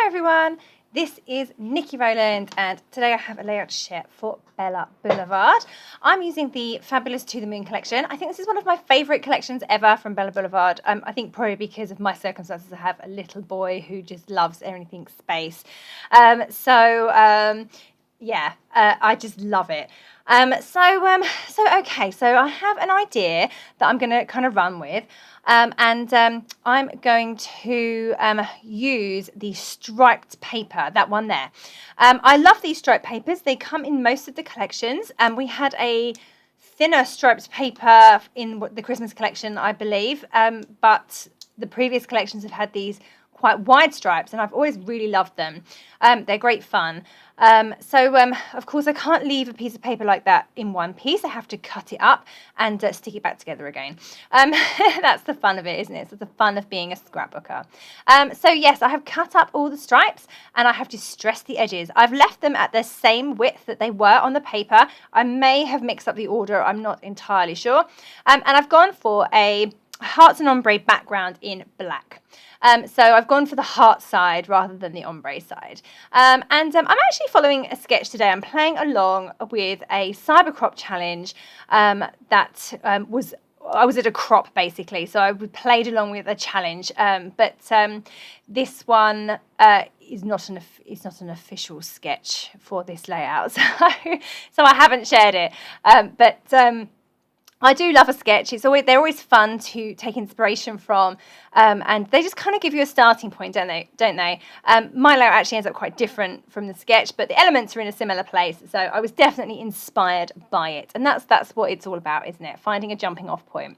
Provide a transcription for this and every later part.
everyone, this is Nikki Rowland and today I have a layout to share for Bella Blvd. I'm using the Fabulous To The Moon collection. I think this is one of my favourite collections ever from Bella Blvd. I think probably because of my circumstances. I have a little boy who just loves anything space. I just love it. So I have an idea that I'm going to kind of run with. I'm going to use the striped paper, that one there. I love these striped papers. They come in most of the collections. We had a thinner striped paper in the Christmas collection, I believe, but the previous collections have had these quite wide stripes, and I've always really loved them. They're great fun. Of course, I can't leave a piece of paper like that in one piece. I have to cut it up and stick it back together again. That's the fun of it, isn't it? It's the fun of being a scrapbooker. Yes, I have cut up all the stripes and I have distressed the edges. I've left them at the same width that they were on the paper. I may have mixed up the order. I'm not entirely sure. And I've gone for a Hearts Ombre background in black. So I've gone for the heart side rather than the ombre side. I'm actually following a sketch today. I'm playing along with a cybercrop challenge I was at a crop basically, so I played along with a challenge. This one is not an official sketch for this layout, so I haven't shared it. I do love a sketch. They're always fun to take inspiration from, and they just kind of give you a starting point, don't they? My layout actually ends up quite different from the sketch, but the elements are in a similar place, so I was definitely inspired by it, and that's what it's all about, isn't it? Finding a jumping off point.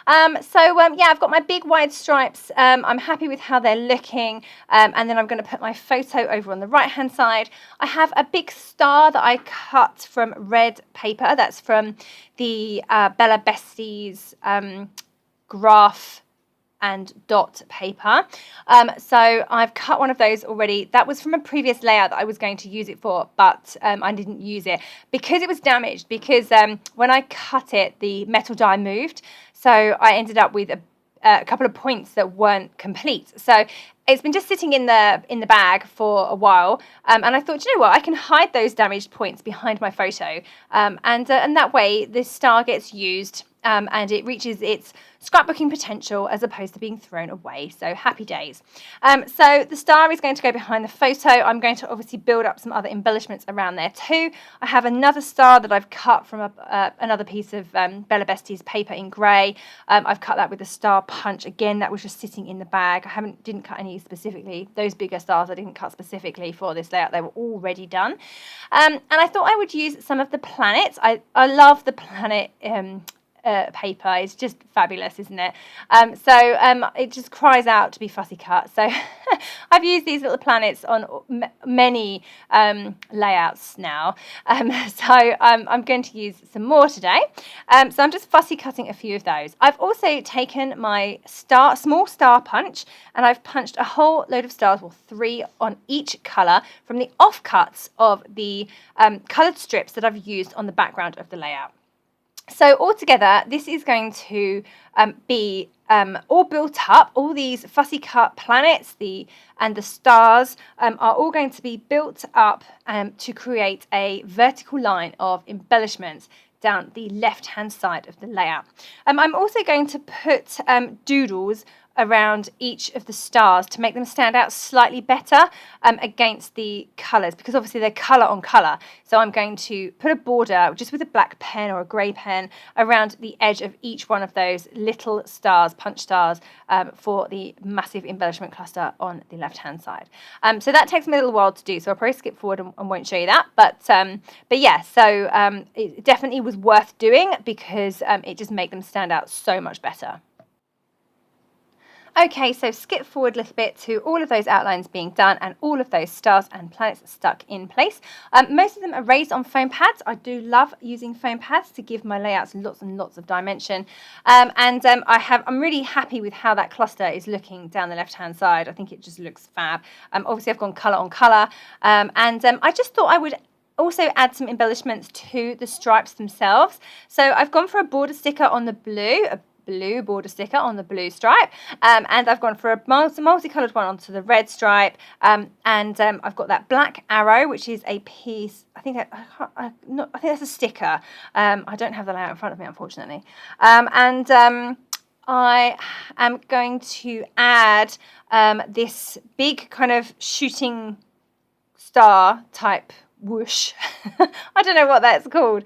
I've got my big wide stripes. I'm happy with how they're looking, and then I'm going to put my photo over on the right hand side. I have a big star that I cut from red paper. That's from the Bella Besties graph and dot paper. So I've cut one of those already. That was from a previous layout that I was going to use it for, but I didn't use it because it was damaged, because when I cut it, the metal die moved. So I ended up with a couple of points that weren't complete. So it's been just sitting in the bag for a while, and I thought, you know what, I can hide those damaged points behind my photo, and that way this star gets used, and it reaches its scrapbooking potential as opposed to being thrown away. So happy days. So the star is going to go behind the photo. I'm going to obviously build up some other embellishments around there too. I have another star that I've cut from another piece of Bella Besties paper in grey. I've cut that with a star punch. Again, that was just sitting in the bag. I didn't cut any specifically. Those bigger stars I didn't cut specifically for this layout. They were already done. And I thought I would use some of the planets. I love the planet paper. It's just fabulous, isn't it? It just cries out to be fussy cut. So I've used these little planets on many layouts now. I'm going to use some more today. So I'm just fussy cutting a few of those. I've also taken my small star punch, and I've punched a whole load of stars, well, 3 on each colour, from the offcuts of the coloured strips that I've used on the background of the layout. So altogether, this is going to be all built up. All these fussy cut planets and the stars are all going to be built up to create a vertical line of embellishments down the left-hand side of the layout. I'm also going to put doodles around each of the stars to make them stand out slightly better against the colours, because obviously they're colour on colour. So I'm going to put a border just with a black pen or a grey pen around the edge of each one of those little stars, punch stars, for the massive embellishment cluster on the left-hand side. So that takes me a little while to do, so I'll probably skip forward and won't show you that. It definitely was worth doing because it just made them stand out so much better. Okay, so skip forward a little bit to all of those outlines being done and all of those stars and planets stuck in place. Most of them are raised on foam pads. I do love using foam pads to give my layouts lots and lots of dimension. I'm really happy with how that cluster is looking down the left-hand side. I think it just looks fab. Obviously, I've gone colour on colour, I just thought I would also add some embellishments to the stripes themselves. So I've gone for a border sticker on the blue, blue border sticker on the blue stripe, and I've gone for a multicoloured one onto the red stripe, and I've got that black arrow, which is a piece. I think I think that's a sticker. I don't have the layout in front of me, unfortunately, I am going to add this big kind of shooting star type whoosh. I don't know what that's called.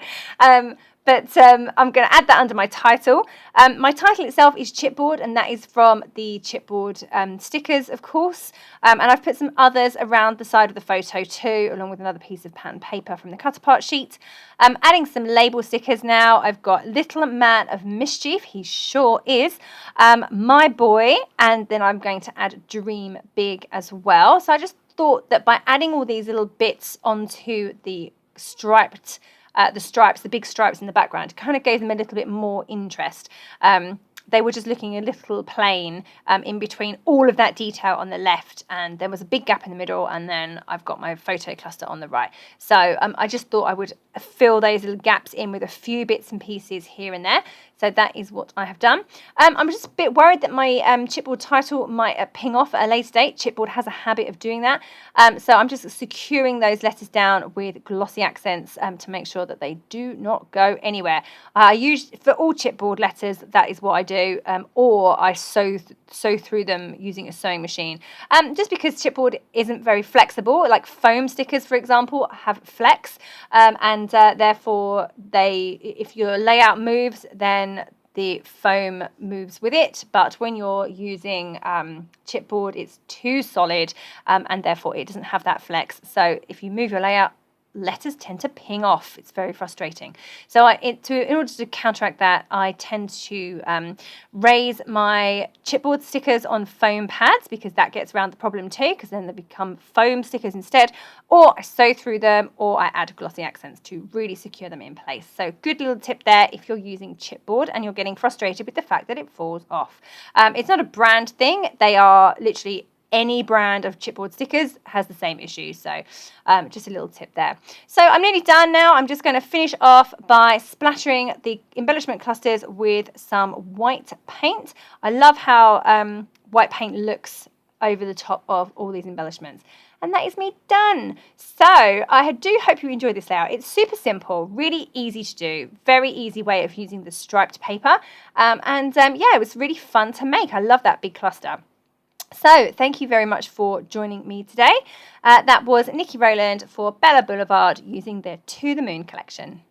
But I'm going to add that under my title. My title itself is chipboard, and that is from the chipboard stickers, of course. And I've put some others around the side of the photo too, along with another piece of pattern paper from the cut apart sheet. Adding some label stickers now. I've got Little Man of Mischief, he sure is, My Boy, and then I'm going to add Dream Big as well. So I just thought that by adding all these little bits onto the stripes, the big stripes in the background, kind of gave them a little bit more interest. They were just looking a little plain in between all of that detail on the left, and there was a big gap in the middle, and then I've got my photo cluster on the right. So I just thought I would fill those little gaps in with a few bits and pieces here and there. So that is what I have done. I'm just a bit worried that my chipboard title might ping off at a later date. Chipboard has a habit of doing that. So I'm just securing those letters down with glossy accents to make sure that they do not go anywhere. I use, for all chipboard letters, that is what I do, or I sew through them using a sewing machine. Just because chipboard isn't very flexible, like foam stickers, for example, have flex, and therefore if your layout moves, then the foam moves with it, but when you're using chipboard, it's too solid, and therefore it doesn't have that flex. So if you move your layout, letters tend to ping off. It's very frustrating. So in order to counteract that, I tend to raise my chipboard stickers on foam pads, because that gets around the problem too, because then they become foam stickers instead, or I sew through them, or I add glossy accents to really secure them in place. So good little tip there if you're using chipboard and you're getting frustrated with the fact that it falls off. It's not a brand thing. They are literally any brand of chipboard stickers has the same issue. So just a little tip there. So I'm nearly done now. I'm just going to finish off by splattering the embellishment clusters with some white paint. I love how white paint looks over the top of all these embellishments. And that is me done. So I do hope you enjoyed this layout. It's super simple, really easy to do, very easy way of using the striped paper. Yeah, it was really fun to make. I love that big cluster. So thank you very much for joining me today. That was Nikki Rowland for Bella Blvd using the To the Moon collection.